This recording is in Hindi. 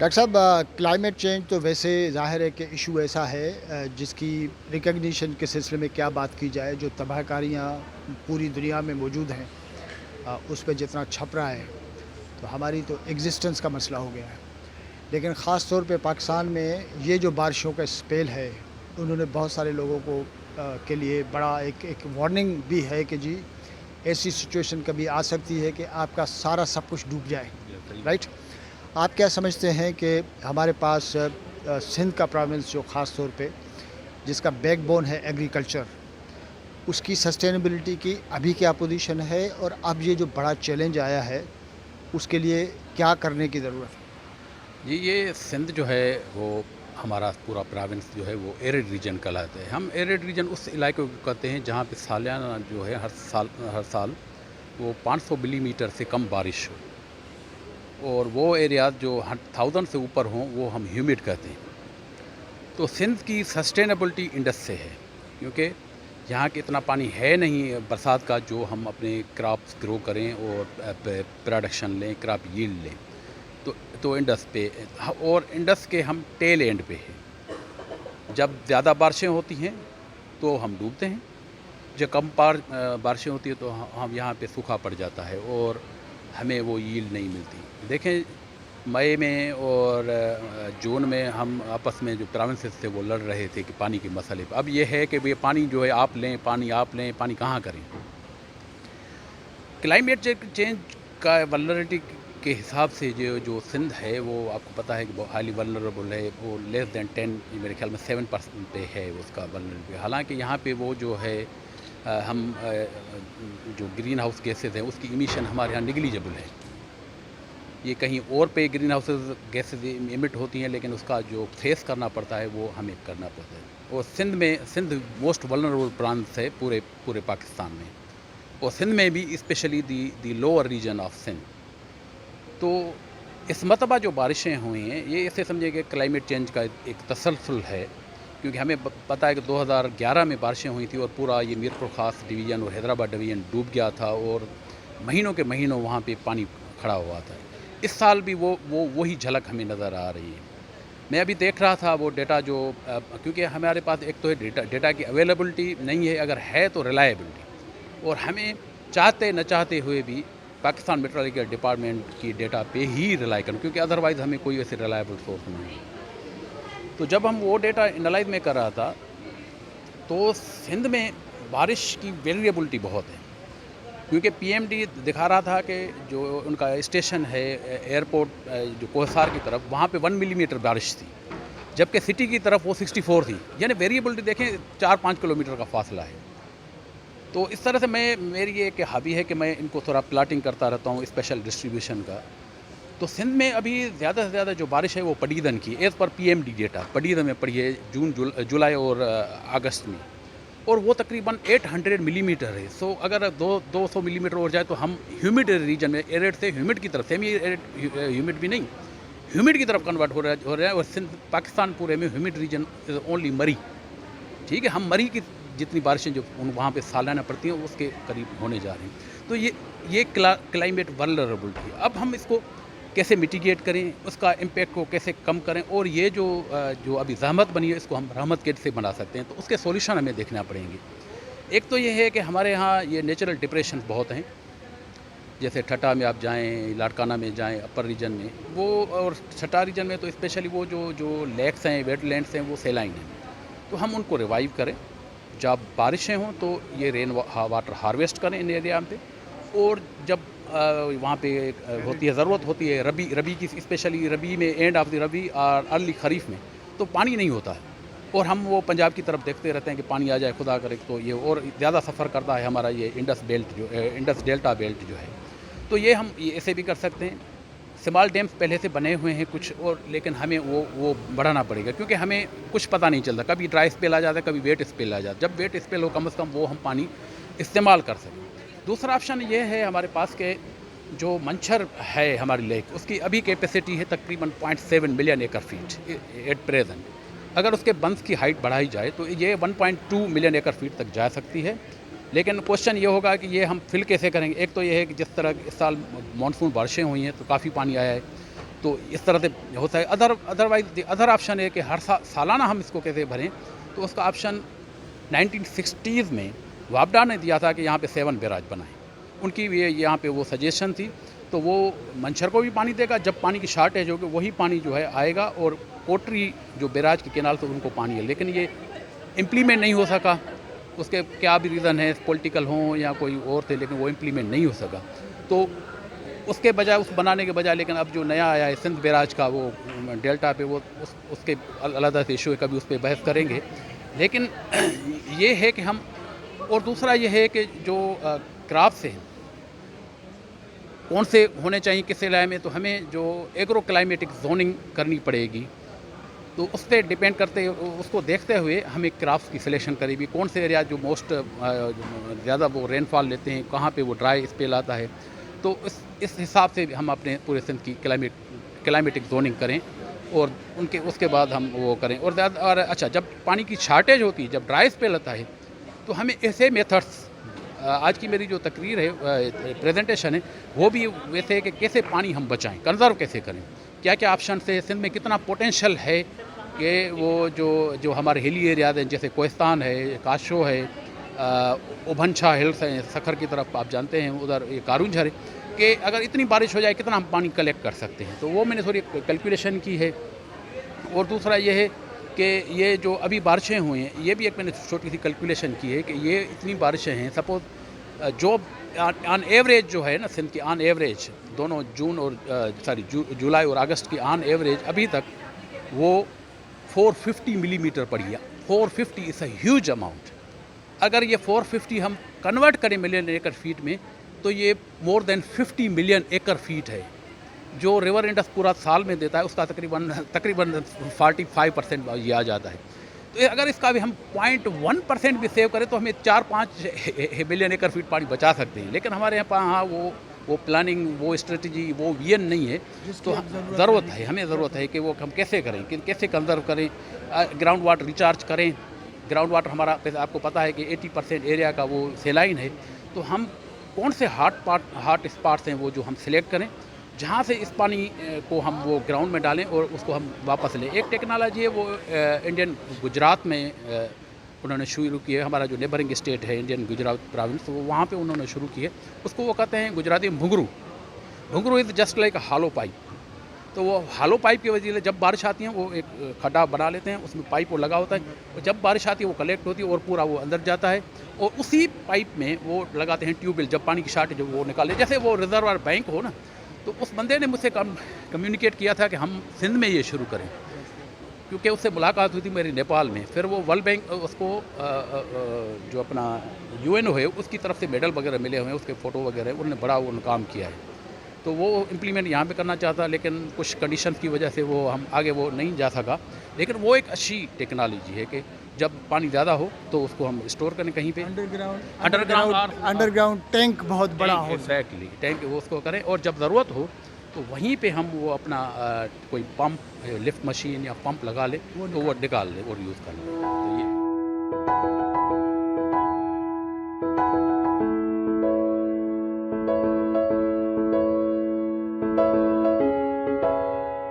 डॉक्टर साहब, क्लाइमेट चेंज तो वैसे ज़ाहिर है कि इशू ऐसा है जिसकी रिकग्निशन के सिलसिले में क्या बात की जाए। जो तबाहकारियाँ पूरी दुनिया में मौजूद हैं, उस पे जितना छप रहा है तो हमारी तो एग्जिस्टेंस का मसला हो गया है। लेकिन ख़ास तौर पे पाकिस्तान में ये जो बारिशों का स्पेल है, उन्होंने बहुत सारे लोगों को के लिए बड़ा एक वार्निंग भी है कि जी ऐसी सिचुएशन कभी आ सकती है कि आपका सारा सब कुछ डूब जाए। सही बात राइट? आप क्या समझते हैं कि हमारे पास सिंध का प्रोविंस जो ख़ास तौर पे जिसका बैकबोन है एग्रीकल्चर, उसकी सस्टेनेबिलिटी की अभी क्या पोजीशन है और अब ये जो बड़ा चैलेंज आया है, उसके लिए क्या करने की ज़रूरत है? जी, ये सिंध जो है वो हमारा पूरा प्रोविंस जो है वो एरिड रीजन कहलाता है। हम एरिड रीजन उस इलाके को कहते हैं जहाँ पे सालियाना जो है हर साल वो 500 मिलीमीटर से कम बारिश हो, और वो एरिया जो 1000 से ऊपर हों वो हम ह्यूमिड कहते हैं। तो सिंध की सस्टेनेबिलिटी इंडस से है, क्योंकि यहाँ के इतना पानी है नहीं बरसात का जो हम अपने क्रॉप्स ग्रो करें और प्रोडक्शन लें, क्रॉप यील्ड लें। तो इंडस पे और इंडस के हम टेल एंड पे हैं। जब ज़्यादा बारिशें होती हैं तो हम डूबते हैं, जब कम बारिशें होती हैं तो हम यहाँ पे सूखा पड़ जाता है और हमें वो यील्ड नहीं मिलती। देखें, मई में और जून में हम आपस में जो प्रोविंसेस थे वो लड़ रहे थे कि पानी के मसले पे। अब ये है कि ये पानी जो है आप लें, पानी कहाँ करें। क्लाइमेट चेंज का वल्नरेबिलिटी के हिसाब से जो सिंध है वो आपको पता है कि वो हाईली वल्नरेबल है। वो लेस दैन 10, मेरे ख्याल में 7% पे है उसका वल्नरेबिलिटी। हालांकि यहाँ पे वो जो है जो ग्रीन हाउस गैसेज हैं उसकी इमिशन हमारे यहाँ निगलिजिबल है। ये कहीं और पे ग्रीन हाउस गैसेज इमिट होती हैं, लेकिन उसका जो फेस करना पड़ता है वो हमें करना पड़ता है। और सिंध मोस्ट वल्नरेबल प्रांत है पूरे पूरे पाकिस्तान में, और सिंध में भी specially the lower region of Sindh. तो इस मरतबा जो बारिशें हुई हैं ये ऐसे समझिए कि क्लाइमेट चेंज का एक तसलसल है, क्योंकि हमें पता है कि 2011 में बारिशें हुई थी और पूरा ये मीरपुर ख़ास डिवीज़न और हैदराबाद डिवीज़न डूब गया था और महीनों के महीनों वहाँ पे पानी खड़ा हुआ था। इस साल भी वही झलक हमें नज़र आ रही है। मैं अभी देख रहा था वो डेटा जो क्योंकि हमारे पास एक तो है डेटा की अवेलेबिलिटी नहीं है, अगर है तो रिलायबिलिटी, और हमें चाहते न चाहते हुए भी पाकिस्तान मेट्रोलॉजिकल डिपार्टमेंट की डेटा पे ही रिलाई करना, क्योंकि अदरवाइज़ हमें कोई ऐसे रिलायबल सोर्स नहीं है। तो जब हम वो डेटा एनालाइज में कर रहा था तो सिंध में बारिश की वेरिएबिलिटी बहुत है, क्योंकि पीएमडी दिखा रहा था कि जो उनका स्टेशन है एयरपोर्ट जो कोहसार की तरफ, वहाँ पे 1 मिलीमीटर बारिश थी, जबकि सिटी की तरफ वो 64 थी। यानी वेरिएबिलिटी देखें 4-5 किलोमीटर का फासला है। तो इस तरह से मेरी ये एक हॉबी है कि मैं इनको थोड़ा प्लाटिंग करता रहता हूँ स्पेशल डिस्ट्रीब्यूशन का। तो सिंध में अभी ज़्यादा से ज़्यादा जो बारिश है वो पडीदन की, as per PMD data Padidan में पड़ी है जुलाई और अगस्त में, और वो तकरीबन 800 मिलीमीटर है। सो अगर 200 मिलीमीटर हो जाए तो हम ह्यूमिड रीजन में, एरिड से ह्यूमिड की तरफ, सेमी एरिड ह्यूमिड भी नहीं, ह्यूमिड की तरफ कन्वर्ट हो रहा है। और सिंध पाकिस्तान पूरे में ह्यूमिड रीजन इज़ ओनली मरी। ठीक है, हम मरी की जितनी बारिशें जो वहाँ पे सालाना पड़ती हैं उसके करीब होने जा रही हैं। तो ये क्लाइमेट वल्नरेबिलिटी है। अब हम इसको कैसे मिटिगेट करें, उसका इम्पैक्ट को कैसे कम करें, और ये जो अभी ज़हमत बनी है इसको हम रहमत कैसे बना सकते हैं, तो उसके सॉल्यूशन हमें देखना पड़ेंगे। एक तो ये है कि हमारे यहाँ ये नेचुरल डिप्रेशन बहुत हैं, जैसे ठट्टा में आप जाएँ, लाड़काना में जाएँ, अपर रीजन में वो, और छठा रीजन में तो स्पेशली वो जो लेक्स हैं, वेटलैंड्स हैं, वो सेलाइन हैं। तो हम उनको रिवाइव करें। जब बारिशें हों तो ये रेन वाटर हार्वेस्ट करें इन एरिया पे, और जब वहाँ पे होती है ज़रूरत होती है रबी की, स्पेशली रबी में, एंड ऑफ द रबी और अर्ली खरीफ में तो पानी नहीं होता है, और हम वो पंजाब की तरफ देखते रहते हैं कि पानी आ जाए खुदा करे, तो ये और ज़्यादा सफ़र करता है हमारा ये इंडस डेल्टा बेल्ट जो है। तो ये हम ये ऐसे भी कर सकते हैं। स्मॉल डैम्स पहले से बने हुए हैं कुछ, और लेकिन हमें वो बढ़ाना पड़ेगा, क्योंकि हमें कुछ पता नहीं चलता, कभी ड्राई स्पेल आ जाता है, कभी वेट स्पेल आ जाता है। जब वेट स्पेल हो कम से कम वो हम पानी इस्तेमाल कर सकें। दूसरा ऑप्शन ये है हमारे पास के जो मंछर है हमारी लेक, उसकी अभी कैपेसिटी है तकरीबन 0.7 मिलियन एकड़ फीट एट प्रेजेंट। अगर उसके बंस की हाइट बढ़ाई जाए तो ये 1.2 मिलियन एकड़ फीट तक जा सकती है। लेकिन क्वेश्चन ये होगा कि ये हम फिल कैसे करेंगे। एक तो ये है कि जिस तरह इस साल मानसून बारिशें हुई हैं तो काफ़ी पानी आया है, तो इस तरह से होता है। अदरवाइज अदर ऑप्शन है कि हर सालाना हम इसको कैसे भरें, तो उसका ऑप्शन 1960s में वापडा ने दिया था कि यहाँ पे 7 बैराज बनाएं। उनकी ये यहाँ पे वो सजेशन थी, तो वो मंछर को भी पानी देगा, जब पानी की शार्टेज होगी वही पानी जो है आएगा, और कोटरी जो बैराज के किनारे से उनको पानी है, लेकिन ये इम्प्लीमेंट नहीं हो सका। उसके क्या भी रीज़न है, पॉलिटिकल हों या कोई और थे, लेकिन वो इम्प्लीमेंट नहीं हो सका। तो उसके बजाय, उस बनाने के बजाय, लेकिन अब जो नया आया है सिंध बैराज का, वो डेल्टा पे, वो उसके अलग से इशू है, कभी उस पर बहस करेंगे। लेकिन ये है कि हम, और दूसरा ये है कि जो क्रॉप्स हैं कौन से होने चाहिए किस एरिया में, तो हमें जो एग्रो क्लाइमेटिक जोनिंग करनी पड़ेगी, तो उस पर डिपेंड करते, उसको देखते हुए हमें क्रॉप्स की सिलेक्शन करेगी, कौन से एरिया जो मोस्ट ज़्यादा वो रेनफॉल लेते हैं, कहाँ पे वो ड्राई स्पेल आता है, तो इस हिसाब से हम अपने पूरे सिंध की क्लाइमेटिक जोनिंग करें, और उसके बाद हम वो करें। और अच्छा, जब पानी की शार्टेज होती है, जब ड्राई स्पेल आता है, तो हमें ऐसे मेथड्स, आज की मेरी जो तकरीर है, प्रेजेंटेशन है, वो भी वैसे है कि कैसे पानी हम बचाएं, कंजर्व कैसे करें, क्या क्या ऑप्शन है, सिंध में कितना पोटेंशियल है कि वो जो हमारे हिली एरियाज हैं, जैसे कोहिस्तान है, काशो है, उभनछा हिल्स हैं, सखर की तरफ आप जानते हैं, उधर ये कारूंझर है, कि अगर इतनी बारिश हो जाए कितना हम पानी कलेक्ट कर सकते हैं। तो वो मैंने थोड़ी कैलकुलेशन की है। और दूसरा ये है कि ये जो अभी बारिशें हुई हैं, ये भी एक मैंने छोटी सी कैलकुलेशन की है कि ये इतनी बारिशें हैं, सपोज जो ऑन एवरेज जो है ना, सिंध की ऑन एवरेज दोनों जून और जुलाई और अगस्त की ऑन एवरेज अभी तक वो 450 मिलीमीटर पड़ी है। 450 इज़ अ ह्यूज अमाउंट। अगर ये 450 हम कन्वर्ट करें मिलियन एकड़ फीट में, तो ये मोर देन 50 मिलियन एकड़ फीट है, जो रिवर इंडस पूरा साल में देता है, उसका तकरीबन 45% ये आ जाता है। तो अगर इसका भी हम 0.1% भी सेव करें, तो हमें 4-5 मिलियन एकड़ फीट पानी बचा सकते हैं। लेकिन हमारे यहाँ वो प्लानिंग, वो स्ट्रेटजी, वो विजन नहीं है। तो ज़रूरत है, हमें ज़रूरत है कि वो हम कैसे करें, कि कैसे कंजर्व करें, ग्राउंड वाटर रिचार्ज करें। ग्राउंड वाटर हमारा, आपको पता है कि 80% एरिया का वो सेलाइन है। तो हम कौन से हॉट स्पॉट्स हैं वो जो हम सिलेक्ट करें, जहाँ से इस पानी को हम वो ग्राउंड में डालें और उसको हम वापस लें। एक टेक्नोलॉजी है वो इंडियन गुजरात में उन्होंने शुरू की है। हमारा जो नेबरिंग स्टेट है इंडियन गुजरात प्रोविंस, तो वहाँ पे उन्होंने शुरू की है। उसको वो कहते हैं गुजराती में bhungru. Bhungru is just like a hollow pipe. तो वो हालो पाइप की वजह से जब बारिश आती है, वो एक खड्डा बना लेते हैं, उसमें पाइप वो लगा होता है, और जब बारिश आती है वो कलेक्ट होती है और पूरा वो अंदर जाता है, और उसी पाइप में वो लगाते हैं ट्यूबवेल। जब पानी की शार्टेज वो निकाले, जैसे वो रिजर्वर बैंक हो ना, तो उस बंदे ने मुझसे कम्युनिकेट किया था कि हम सिंध में ये शुरू करें, क्योंकि उससे मुलाकात हुई थी मेरी नेपाल में। फिर वो वर्ल्ड बैंक उसको जो अपना UNO है उसकी तरफ से मेडल वगैरह मिले हुए हैं, उसके फ़ोटो वगैरह, उन्होंने बड़ा वो काम किया है। तो वो इम्प्लीमेंट यहाँ पे करना चाहता, लेकिन कुछ कंडीशन की वजह से वो हम आगे वो नहीं जा सका। लेकिन वो एक अच्छी टेक्नोलॉजी है कि जब पानी ज़्यादा हो तो उसको हम स्टोर करें कहीं पे, अंडरग्राउंड टैंक बहुत बड़ा हो। एग्जैक्टली, टैंक वो उसको करें, और जब ज़रूरत हो तो वहीं पे हम वो अपना कोई पंप, लिफ्ट मशीन या पंप लगा ले, तो वो निकाल ले और यूज़ कर ले। तो ये